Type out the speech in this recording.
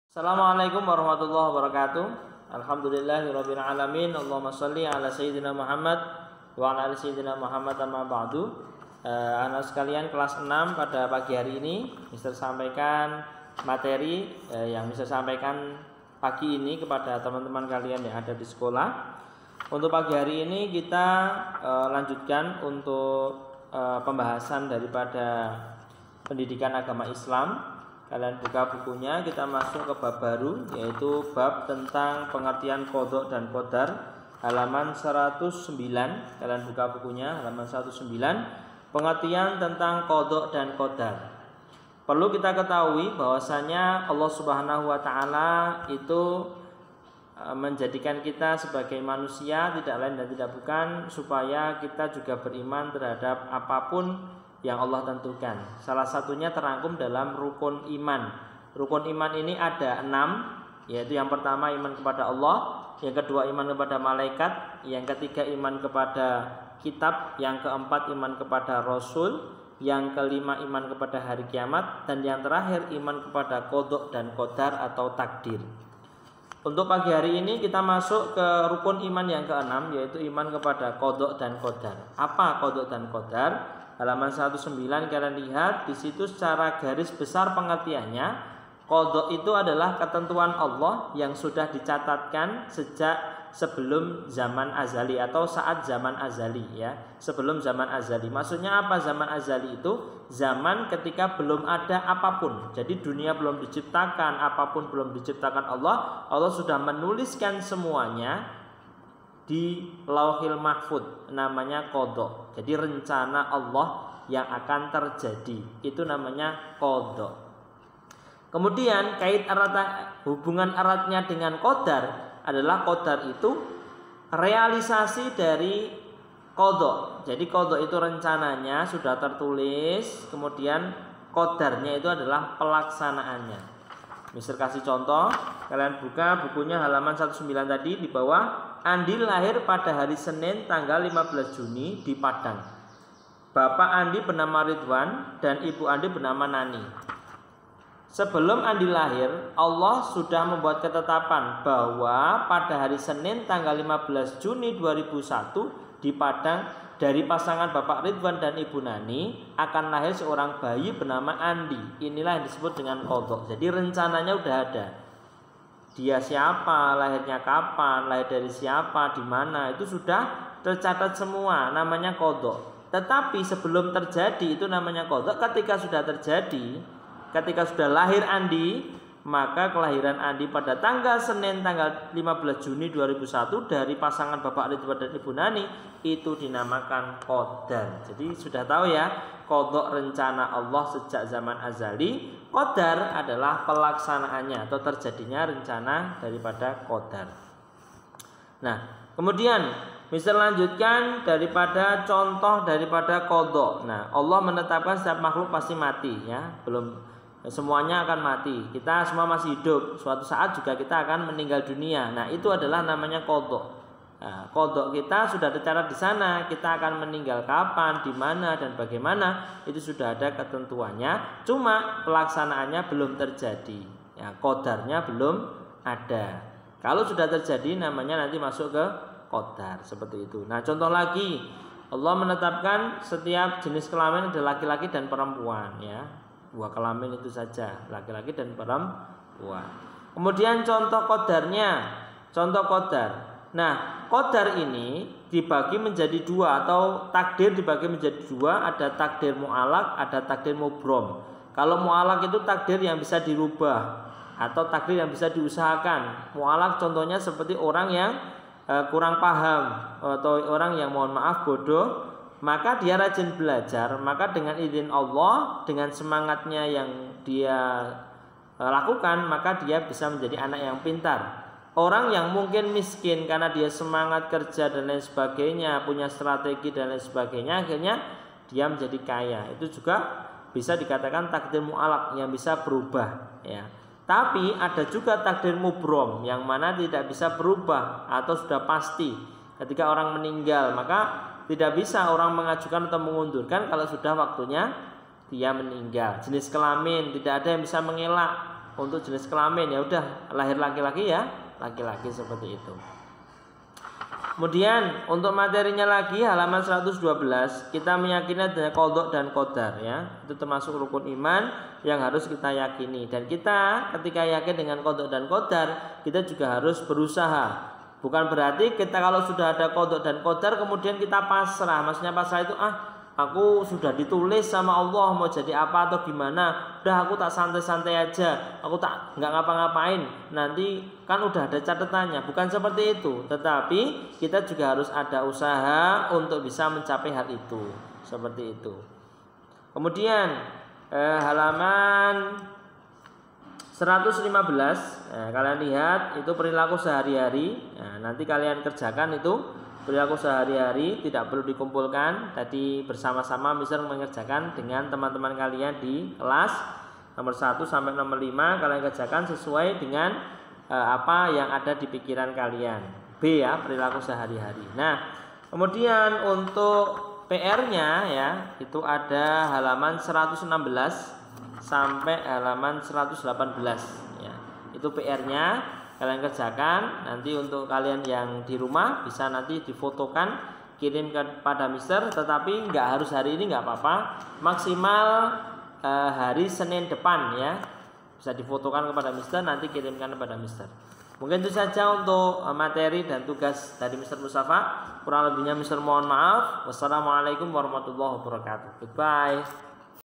Assalamualaikum warahmatullahi wabarakatuh. Alhamdulillahirabbil alamin. Allahumma shalli ala sayyidina Muhammad wa ala ali sayyidina Muhammad amma ba'du. Anak sekalian kelas 6 pada pagi hari ini Mister sampaikan materi yang Mister sampaikan pagi ini kepada teman-teman kalian yang ada di sekolah. Untuk pagi hari ini kita lanjutkan untuk pembahasan daripada pendidikan agama Islam. Kalian buka bukunya, kita masuk ke bab baru, yaitu bab tentang pengertian qadha dan qadar, halaman 109. Kalian buka bukunya, halaman 109, pengertian tentang qadha dan qadar. Perlu kita ketahui bahwasanya Allah Subhanahu wa taala itu menjadikan kita sebagai manusia tidak lain dan tidak bukan supaya kita juga beriman terhadap apapun yang Allah tentukan. Salah satunya terangkum dalam rukun iman. Rukun iman ini ada 6, yaitu yang pertama iman kepada Allah, yang kedua iman kepada malaikat, yang ketiga iman kepada kitab, yang keempat iman kepada rasul, yang kelima iman kepada hari kiamat, dan yang terakhir iman kepada qadha dan qadar atau takdir. Untuk pagi hari ini kita masuk ke rukun iman yang keenam, yaitu iman kepada qadha dan qadar. Apa qadha dan qadar? Halaman 109 kalian lihat di situ secara garis besar pengertiannya. Qadha itu adalah ketentuan Allah yang sudah dicatatkan sejak sebelum zaman azali atau saat zaman azali, ya. Sebelum zaman azali. Maksudnya apa zaman azali itu? Zaman ketika belum ada apapun. Jadi dunia belum diciptakan, apapun belum diciptakan Allah. Allah sudah menuliskan semuanya di Lauhil Mahfud, namanya qadha. Jadi rencana Allah yang akan terjadi itu namanya qadha. Kemudian hubungan eratnya dengan qadar adalah qadar itu realisasi dari qadha. Jadi qadha itu rencananya sudah tertulis, kemudian qadarnya itu adalah pelaksanaannya. Mister kasih contoh, kalian buka bukunya halaman 19 tadi di bawah. Andi lahir pada hari Senin tanggal 15 Juni di Padang. Bapak Andi bernama Ridwan dan ibu Andi bernama Nani. Sebelum Andi lahir, Allah sudah membuat ketetapan bahwa pada hari Senin tanggal 15 Juni 2001 di Padang dari pasangan Bapak Ridwan dan Ibu Nani akan lahir seorang bayi bernama Andi. Inilah yang disebut dengan qadha. Jadi rencananya udah ada. Dia siapa, lahirnya kapan, lahir dari siapa, di mana, itu sudah tercatat semua, namanya qadha. Tetapi sebelum terjadi itu namanya qadha. Ketika sudah terjadi, ketika sudah lahir Andi, maka kelahiran Andi pada tanggal Senin tanggal 15 Juni 2001 dari pasangan Bapak Ridwan dan Ibu Nani itu dinamakan qadar. Jadi sudah tahu ya, qadha rencana Allah sejak zaman azali, qadar adalah pelaksanaannya atau terjadinya rencana daripada qadar. Nah, kemudian Mister lanjutkan daripada contoh daripada qadha. Nah, Allah menetapkan setiap makhluk pasti mati, ya. Semuanya akan mati. Kita semua masih hidup. Suatu saat juga kita akan meninggal dunia. Nah, itu adalah namanya qadha. Nah, qadha kita sudah tercatat di sana. Kita akan meninggal kapan, di mana dan bagaimana itu sudah ada ketentuannya. Cuma pelaksanaannya belum terjadi. Ya, qadarnya belum ada. Kalau sudah terjadi namanya nanti masuk ke qadar seperti itu. Nah, contoh lagi, Allah menetapkan setiap jenis kelamin ada laki-laki dan perempuan, ya. Dua kelamin itu saja, laki-laki dan perempuan. Kemudian contoh qadarnya, contoh qadar. Nah, qadar ini dibagi menjadi dua atau takdir dibagi menjadi dua, ada takdir mu'alaq, ada takdir mubrom. Kalau mu'alaq itu takdir yang bisa dirubah atau takdir yang bisa diusahakan. Mu'alaq contohnya seperti orang yang kurang paham atau orang yang mohon maaf bodoh, maka dia rajin belajar, maka dengan izin Allah, dengan semangatnya yang dia lakukan, maka dia bisa menjadi anak yang pintar. Orang yang mungkin miskin karena dia semangat kerja dan lain sebagainya, punya strategi dan lain sebagainya, akhirnya dia menjadi kaya. Itu juga bisa dikatakan takdir mu'alaq yang bisa berubah, ya. Tapi ada juga takdir mubrom yang mana tidak bisa berubah atau sudah pasti. Ketika orang meninggal, maka tidak bisa orang mengajukan atau mengundurkan kalau sudah waktunya dia meninggal. Jenis kelamin tidak ada yang bisa mengelak. untuk jenis kelamin ya udah lahir laki-laki ya laki-laki seperti itu. Kemudian untuk materinya lagi halaman 112 kita meyakini adanya qadha dan qadar ya. Itu termasuk rukun iman yang harus kita yakini, dan kita ketika yakin dengan qadha dan qadar kita juga harus berusaha. Bukan berarti kita kalau sudah ada qadha dan qadar kemudian kita pasrah. Maksudnya pasrah itu aku sudah ditulis sama Allah mau jadi apa atau gimana, udah aku tak santai-santai aja, aku tak nggak ngapa-ngapain, nanti kan udah ada catatannya. Bukan seperti itu, tetapi kita juga harus ada usaha untuk bisa mencapai hal itu, seperti itu. Kemudian halaman 115 kalian lihat itu perilaku sehari-hari. Nanti kalian kerjakan itu perilaku sehari-hari, tidak perlu dikumpulkan. Tadi bersama-sama Mister mengerjakan dengan teman-teman kalian di kelas nomor 1 sampai nomor 5. Kalian kerjakan sesuai dengan apa yang ada di pikiran kalian. B ya, perilaku sehari-hari. Nah, kemudian untuk PR-nya ya, itu ada halaman 116 sampai halaman 118 ya. Itu PR-nya kalian kerjakan. Nanti untuk kalian yang di rumah bisa nanti difotokan kirim kepada Mister, tetapi nggak harus hari ini, nggak apa-apa, maksimal hari Senin depan ya, bisa difotokan kepada Mister, nanti kirimkan kepada Mister. Mungkin itu saja untuk materi dan tugas dari Mister Mustafa. Kurang lebihnya Mister mohon maaf. Wassalamualaikum warahmatullahi wabarakatuh. Goodbye.